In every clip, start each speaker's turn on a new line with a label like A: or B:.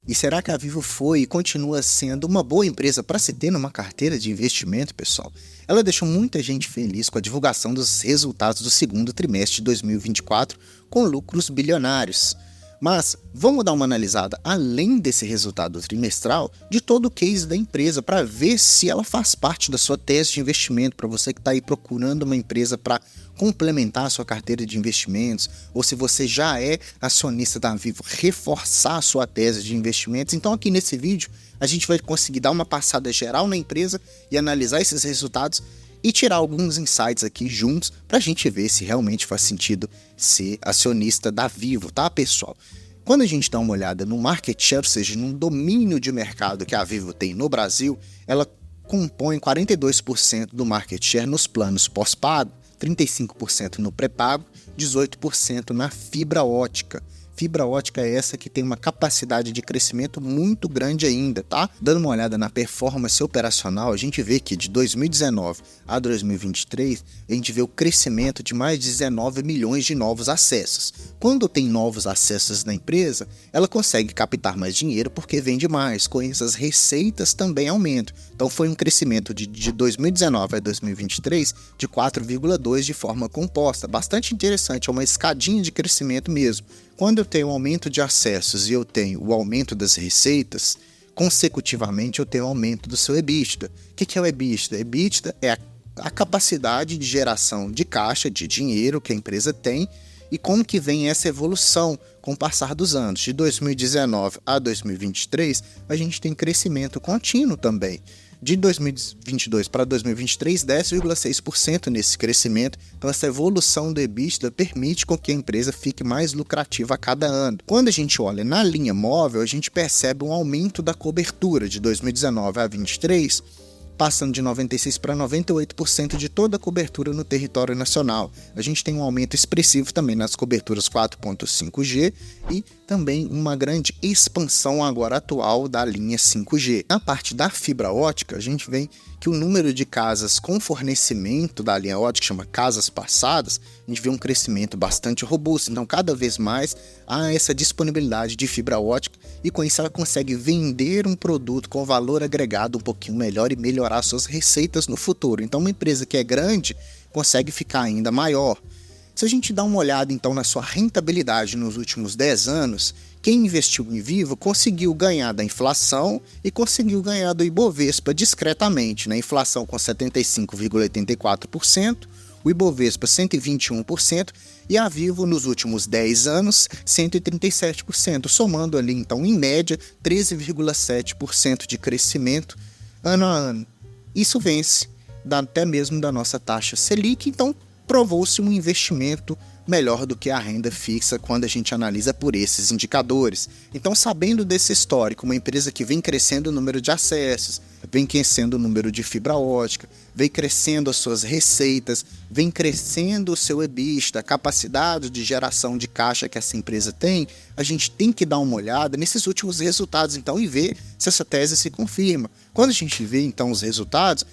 A: E será que a Vivo foi e continua sendo uma boa empresa para se ter numa carteira de investimento, pessoal? Ela deixou muita gente feliz com a divulgação dos resultados do segundo trimestre de 2024, com lucros bilionários. Mas vamos dar uma analisada, além desse resultado trimestral, de todo o case da empresa para ver se ela faz parte da sua tese de investimento, para você que está aí procurando uma empresa para complementar a sua carteira de investimentos, ou se você já é acionista da Vivo, reforçar a sua tese de investimentos. Então aqui nesse vídeo a gente vai conseguir dar uma passada geral na empresa e analisar esses resultados e tirar alguns insights aqui juntos para a gente ver se realmente faz sentido ser acionista da Vivo, tá, pessoal? Quando a gente dá uma olhada no market share, ou seja, no domínio de mercado que a Vivo tem no Brasil, ela compõe 42% do market share nos planos pós-pago, 35% no pré-pago, 18% na fibra ótica. Fibra ótica é essa que tem uma capacidade de crescimento muito grande ainda, tá? Dando uma olhada na performance operacional, a gente vê que de 2019 a 2023, a gente vê o crescimento de mais de 19 milhões de novos acessos. Quando tem novos acessos na empresa, ela consegue captar mais dinheiro porque vende mais, com isso as receitas também aumentam. Então foi um crescimento de 2019 a 2023 de 4,2 de forma composta, bastante interessante, é uma escadinha de crescimento mesmo. Quando eu tenho o aumento de acessos e eu tenho o aumento das receitas, consecutivamente eu tenho o aumento do seu EBITDA. O que é o EBITDA? EBITDA é a capacidade de geração de caixa, de dinheiro que a empresa tem e como que vem essa evolução com o passar dos anos. De 2019 a 2023, a gente tem crescimento contínuo também. De 2022 para 2023, 10,6% nesse crescimento. Então, essa evolução do EBITDA permite com que a empresa fique mais lucrativa a cada ano. Quando a gente olha na linha móvel, a gente percebe um aumento da cobertura de 2019 a 2023, passando de 96% para 98% de toda a cobertura no território nacional. A gente tem um aumento expressivo também nas coberturas 4.5G e também uma grande expansão agora atual da linha 5G. Na parte da fibra ótica, a gente vê que o número de casas com fornecimento da linha ótica, que chama casas passadas, a gente vê um crescimento bastante robusto. Então, cada vez mais há essa disponibilidade de fibra ótica e com isso ela consegue vender um produto com valor agregado um pouquinho melhor e melhorar suas receitas no futuro. Então, uma empresa que é grande consegue ficar ainda maior. Se a gente dá uma olhada então na sua rentabilidade nos últimos 10 anos, quem investiu em Vivo conseguiu ganhar da inflação e conseguiu ganhar do Ibovespa discretamente, né? Inflação com 75,84%, o Ibovespa 121% e a Vivo nos últimos 10 anos 137%, somando ali então em média 13,7% de crescimento ano a ano. Isso vence até mesmo da nossa taxa Selic, então provou-se um investimento melhor do que a renda fixa quando a gente analisa por esses indicadores. Então, sabendo desse histórico, uma empresa que vem crescendo o número de acessos, vem crescendo o número de fibra ótica, vem crescendo as suas receitas, vem crescendo o seu EBITDA, a capacidade de geração de caixa que essa empresa tem, a gente tem que dar uma olhada nesses últimos resultados então e ver se essa tese se confirma. Quando a gente vê então os resultados,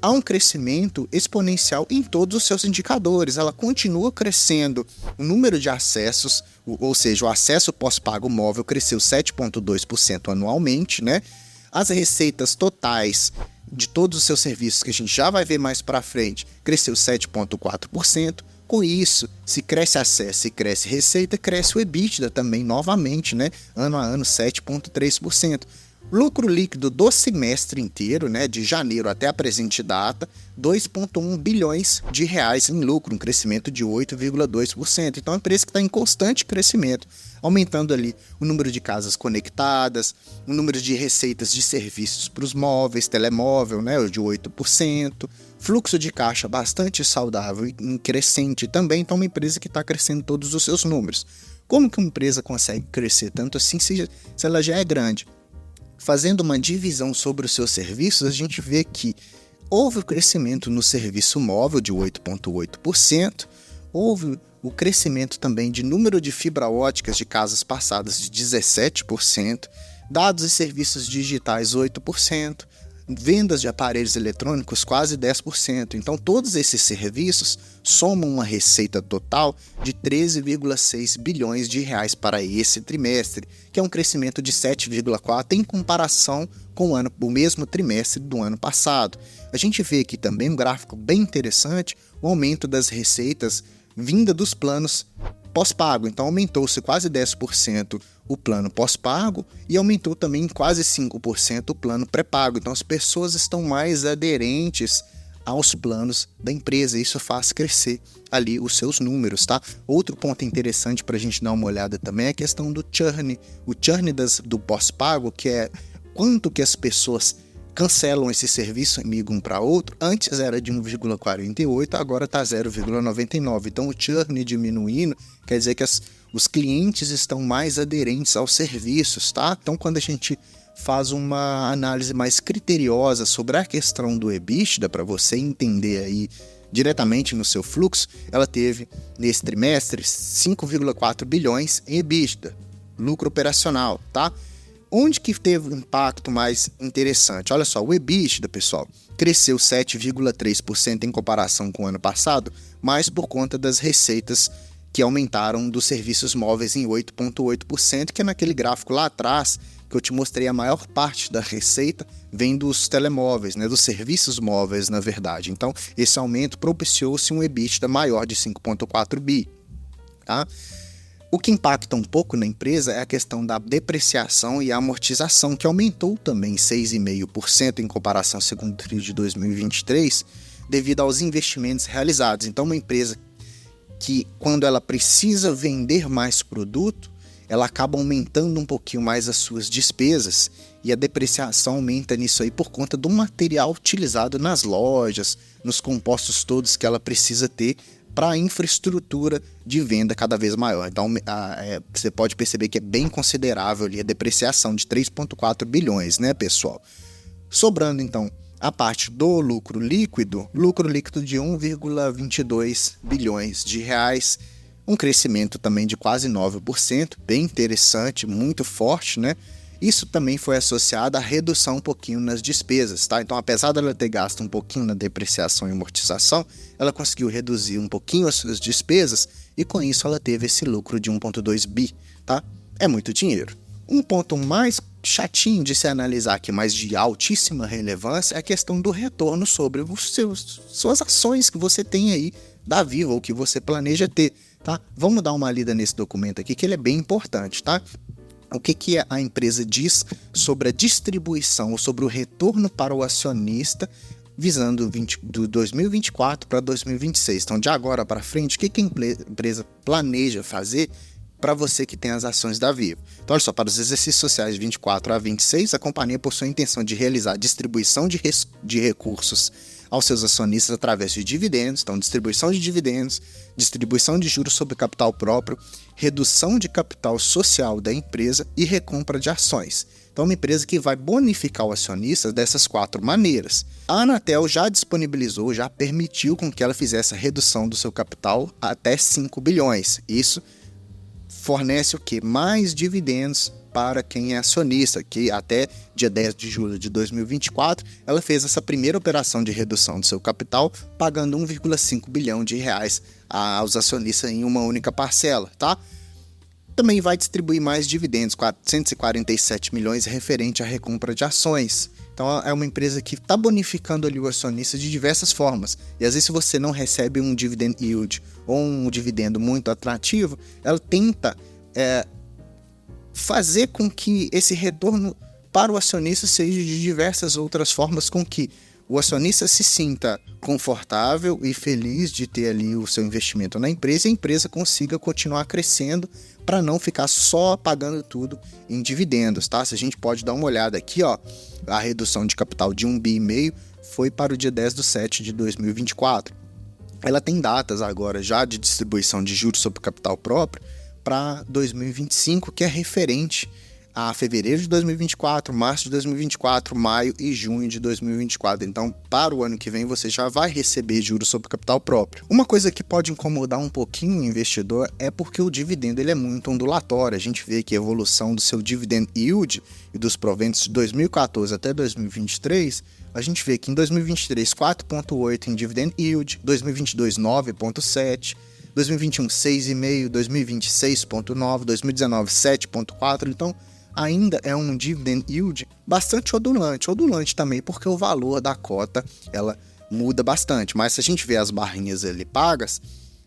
A: há um crescimento exponencial em todos os seus indicadores. Ela continua crescendo o número de acessos, ou seja, o acesso pós-pago móvel cresceu 7,2% anualmente, né? As receitas totais de todos os seus serviços, que a gente já vai ver mais para frente, cresceu 7,4%. Com isso, se cresce acesso e cresce receita, cresce o EBITDA também novamente, né? Ano a ano, 7,3%. Lucro líquido do semestre inteiro, né, de janeiro até a presente data, 2,1 bilhões de reais em lucro, um crescimento de 8,2%. Então é uma empresa que está em constante crescimento, aumentando ali o número de casas conectadas, o número de receitas de serviços para os móveis, telemóvel, né, de 8%, fluxo de caixa bastante saudável e crescente também. Então é uma empresa que está crescendo todos os seus números. Como que uma empresa consegue crescer tanto assim se ela já é grande? Fazendo uma divisão sobre os seus serviços, a gente vê que houve o crescimento no serviço móvel de 8,8%, houve o crescimento também de número de fibra óticas de casas passadas de 17%, dados e serviços digitais 8%, vendas de aparelhos eletrônicos quase 10%. Então todos esses serviços somam uma receita total de 13,6 bilhões de reais para esse trimestre, que é um crescimento de 7,4% em comparação com o mesmo trimestre do ano passado. A gente vê aqui também um gráfico bem interessante, o aumento das receitas vinda dos planos pós-pago. Então aumentou-se quase 10% o plano pós-pago e aumentou também quase 5% o plano pré-pago. Então as pessoas estão mais aderentes aos planos da empresa. Isso faz crescer ali os seus números, tá? Outro ponto interessante para a gente dar uma olhada também é a questão do churn. O churn do pós-pago, que é quanto que as pessoas cancelam esse serviço e migram para outro. Antes era de 1,48, agora está 0,99. Então o churn diminuindo quer dizer que os clientes estão mais aderentes aos serviços, tá? Então quando a gente faz uma análise mais criteriosa sobre a questão do EBITDA, para você entender aí diretamente no seu fluxo, ela teve nesse trimestre 5,4 bilhões em EBITDA, lucro operacional, tá? Onde que teve um impacto mais interessante? Olha só, o EBITDA, pessoal, cresceu 7,3% em comparação com o ano passado, mas por conta das receitas que aumentaram dos serviços móveis em 8,8%, que é naquele gráfico lá atrás que eu te mostrei. A maior parte da receita vem dos telemóveis, né, dos serviços móveis, na verdade. Então, esse aumento propiciou-se um EBITDA maior de 5,4 bi, tá? O que impacta um pouco na empresa é a questão da depreciação e amortização, que aumentou também 6,5% em comparação ao segundo trimestre de 2023, devido aos investimentos realizados. Então, uma empresa que, quando ela precisa vender mais produto, ela acaba aumentando um pouquinho mais as suas despesas, e a depreciação aumenta nisso aí por conta do material utilizado nas lojas, nos compostos todos que ela precisa ter para a infraestrutura de venda cada vez maior. Então, você pode perceber que é bem considerável ali a depreciação de 3,4 bilhões, né, pessoal? Sobrando, então, a parte do lucro líquido de 1,22 bilhões de reais, um crescimento também de quase 9%, bem interessante, muito forte, né? Isso também foi associado à redução um pouquinho nas despesas, tá? Então, apesar dela ter gasto um pouquinho na depreciação e amortização, ela conseguiu reduzir um pouquinho as suas despesas e com isso ela teve esse lucro de 1,2 bi, tá? É muito dinheiro. Um ponto mais chatinho de se analisar aqui, mas de altíssima relevância, é a questão do retorno sobre suas ações que você tem aí da Vivo ou que você planeja ter, tá? Vamos dar uma lida nesse documento aqui que ele é bem importante, tá? O que a empresa diz sobre a distribuição ou sobre o retorno para o acionista visando do 2024 para 2026. Então, de agora para frente, o que a empresa planeja fazer para você que tem as ações da Vivo? Então, olha só, para os exercícios sociais de 24 a 26, a companhia possui a intenção de realizar distribuição de recursos aos seus acionistas através de dividendos, então distribuição de dividendos, distribuição de juros sobre capital próprio, redução de capital social da empresa e recompra de ações. Então, uma empresa que vai bonificar o acionista dessas 4 maneiras. A Anatel já disponibilizou, já permitiu com que ela fizesse a redução do seu capital até 5 bilhões. Isso fornece o quê? Mais dividendos para quem é acionista, que até dia 10 de julho de 2024, ela fez essa primeira operação de redução do seu capital, pagando 1,5 bilhão de reais aos acionistas em uma única parcela, tá? Também vai distribuir mais dividendos, 447 milhões referente à recompra de ações. Então é uma empresa que está bonificando ali o acionista de diversas formas. E às vezes, se você não recebe um dividend yield ou um dividendo muito atrativo, ela tenta fazer com que esse retorno para o acionista seja de diversas outras formas, com que o acionista se sinta confortável e feliz de ter ali o seu investimento na empresa e a empresa consiga continuar crescendo para não ficar só pagando tudo em dividendos, tá? Se a gente pode dar uma olhada aqui, ó, a redução de capital de 1,5 bi foi para o dia 10/7 de 2024. Ela tem datas agora já de distribuição de juros sobre capital próprio para 2025, que é referente a fevereiro de 2024, março de 2024, maio e junho de 2024. Então, para o ano que vem, você já vai receber juros sobre capital próprio. Uma coisa que pode incomodar um pouquinho o investidor é porque o dividendo ele é muito ondulatório. A gente vê que a evolução do seu dividend yield e dos proventos de 2014 até 2023, a gente vê que em 2023, 4,8 em dividend yield, 2022, 9,7, 2021, 6,5, 2020, 6,9, 2019, 7,4. Então, ainda é um dividend yield bastante ondulante também, porque o valor da cota ela muda bastante, mas se a gente vê as barrinhas ali pagas,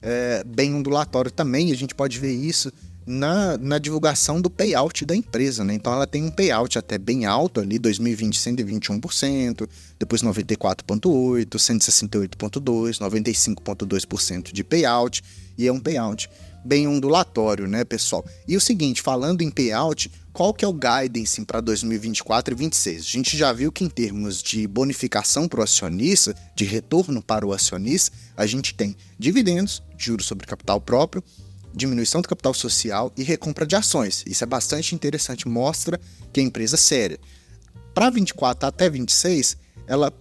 A: é bem ondulatório também. A gente pode ver isso na divulgação do payout da empresa, né? Então ela tem um payout até bem alto ali, 2020 121%, depois 94,8%, 168,2%, 95,2% de payout, e é um payout bem ondulatório, né, pessoal? E o seguinte, falando em payout, qual que é o guidance para 2024 e 2026? A gente já viu que em termos de bonificação para o acionista, de retorno para o acionista, a gente tem dividendos, juros sobre capital próprio, diminuição do capital social e recompra de ações. Isso é bastante interessante, mostra que a empresa é séria. Para 24 até 26, ela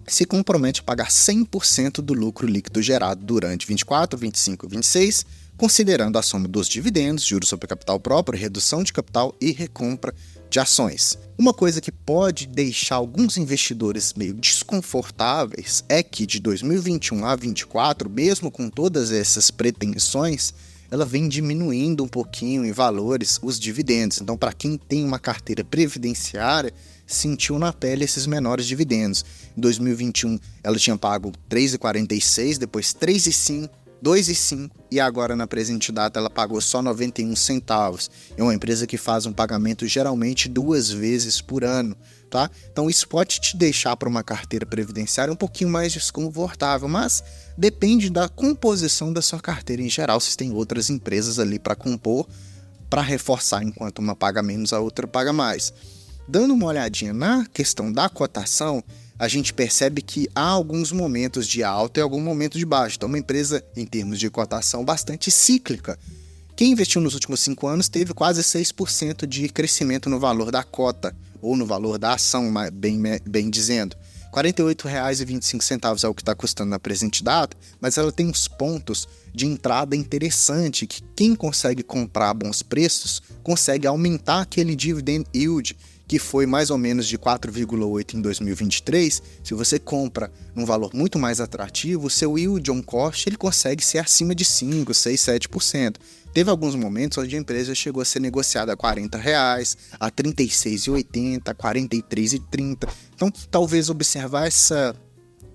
A: se compromete a pagar 100% do lucro líquido gerado durante 24, 25 e 26, considerando a soma dos dividendos, juros sobre capital próprio, redução de capital e recompra de ações. Uma coisa que pode deixar alguns investidores meio desconfortáveis é que de 2021 a 2024, mesmo com todas essas pretensões, ela vem diminuindo um pouquinho em valores os dividendos. Então, para quem tem uma carteira previdenciária, sentiu na pele esses menores dividendos. Em 2021, ela tinha pago 3,46, depois 3,5, 2,5 e agora na presente data ela pagou só 91 centavos. É uma empresa que faz um pagamento geralmente 2 vezes por ano, tá? Então isso pode te deixar para uma carteira previdenciária um pouquinho mais desconfortável, mas depende da composição da sua carteira em geral. Se tem outras empresas ali para compor, para reforçar, enquanto uma paga menos, a outra paga mais. Dando uma olhadinha na questão da cotação, a gente percebe que há alguns momentos de alta e algum momento de baixa. Então, uma empresa, em termos de cotação, bastante cíclica. Quem investiu nos últimos 5 anos teve quase 6% de crescimento no valor da cota, ou no valor da ação, bem dizendo. R$ 48,25 é o que está custando na presente data, mas ela tem uns pontos de entrada interessante, que quem consegue comprar a bons preços consegue aumentar aquele dividend yield, que foi mais ou menos de 4,8 em 2023. Se você compra num valor muito mais atrativo, o seu yield on cost ele consegue ser acima de 5, 6, 7%. Teve alguns momentos onde a empresa chegou a ser negociada a R$ 40, a R$ 36,80, a R$ 43,30. Então, talvez observar essa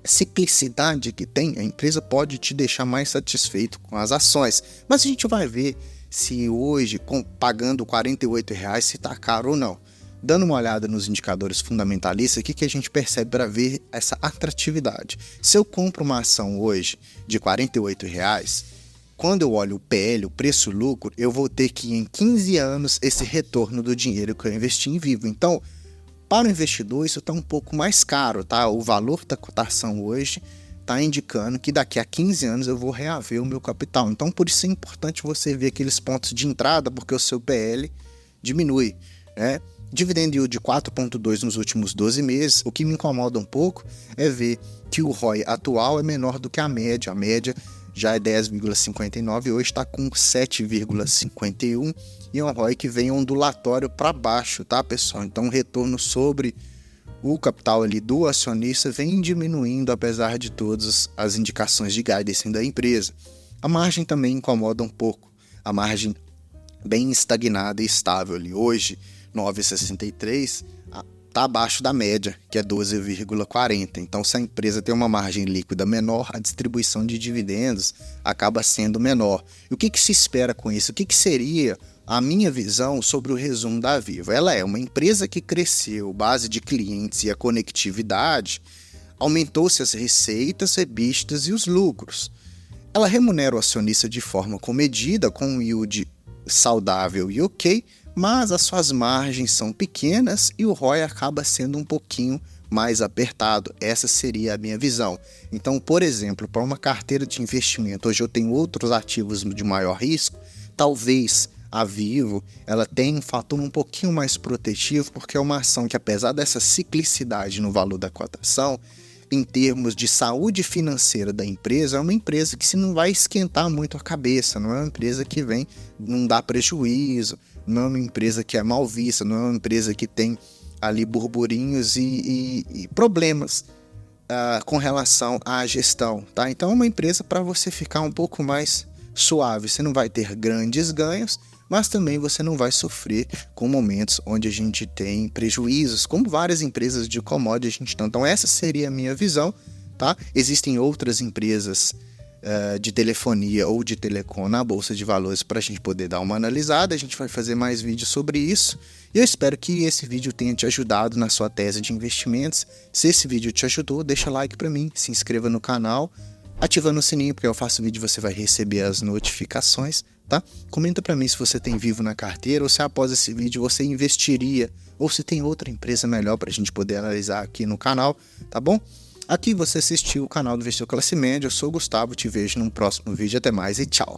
A: ciclicidade que tem, a empresa pode te deixar mais satisfeito com as ações. Mas a gente vai ver se hoje, pagando R$ 48, se está caro ou não. Dando uma olhada nos indicadores fundamentalistas, o que a gente percebe para ver essa atratividade? Se eu compro uma ação hoje de R$ 48, quando eu olho o PL, o preço-lucro, eu vou ter que em 15 anos esse retorno do dinheiro que eu investi em vivo. Então, para o investidor, isso está um pouco mais caro, tá? O valor da cotação hoje está indicando que daqui a 15 anos eu vou reaver o meu capital. Então, por isso é importante você ver aqueles pontos de entrada, porque o seu PL diminui, né? Dividend yield de 4,2 nos últimos 12 meses. O que me incomoda um pouco é ver que o ROI atual é menor do que a média. A média já é 10,59 e hoje está com 7,51 e é um ROI que vem ondulatório para baixo, tá, pessoal? Então o retorno sobre o capital ali do acionista vem diminuindo, apesar de todas as indicações de guidance da empresa. A margem também incomoda um pouco. A margem bem estagnada e estável ali. Hoje, 9,63, está abaixo da média, que é 12,40. Então, se a empresa tem uma margem líquida menor, a distribuição de dividendos acaba sendo menor. E o que se espera com isso? O que seria a minha visão sobre o resumo da Vivo? Ela é uma empresa que cresceu, base de clientes e a conectividade, aumentou-se as receitas, EBITDAs e os lucros. Ela remunera o acionista de forma comedida, com um yield saudável e ok, mas as suas margens são pequenas e o ROI acaba sendo um pouquinho mais apertado. Essa seria a minha visão. Então, por exemplo, para uma carteira de investimento, hoje eu tenho outros ativos de maior risco, talvez A Vivo, ela tem um fator um pouquinho mais protetivo, porque é uma ação que, apesar dessa ciclicidade no valor da cotação, em termos de saúde financeira da empresa, é uma empresa que se não vai esquentar muito a cabeça, não é uma empresa que vem, não dá prejuízo, não é uma empresa que é mal vista, não é uma empresa que tem ali burburinhos e problemas com relação à gestão, tá? Então é uma empresa para você ficar um pouco mais suave. Você não vai ter grandes ganhos, mas também você não vai sofrer com momentos onde a gente tem prejuízos, como várias empresas de commodity a gente tem. Então essa seria a minha visão, tá? Existem outras empresas de telefonia ou de telecom na Bolsa de Valores para a gente poder dar uma analisada. A gente vai fazer mais vídeos sobre isso. E eu espero que esse vídeo tenha te ajudado na sua tese de investimentos. Se esse vídeo te ajudou, deixa like para mim, se inscreva no canal, ativando o sininho, porque eu faço vídeo e você vai receber as notificações, tá? Comenta para mim se você tem Vivo na carteira ou se após esse vídeo você investiria ou se tem outra empresa melhor para a gente poder analisar aqui no canal, tá bom? Aqui você assistiu o canal do Investidor Classe Média, eu sou o Gustavo, te vejo num próximo vídeo, até mais e tchau!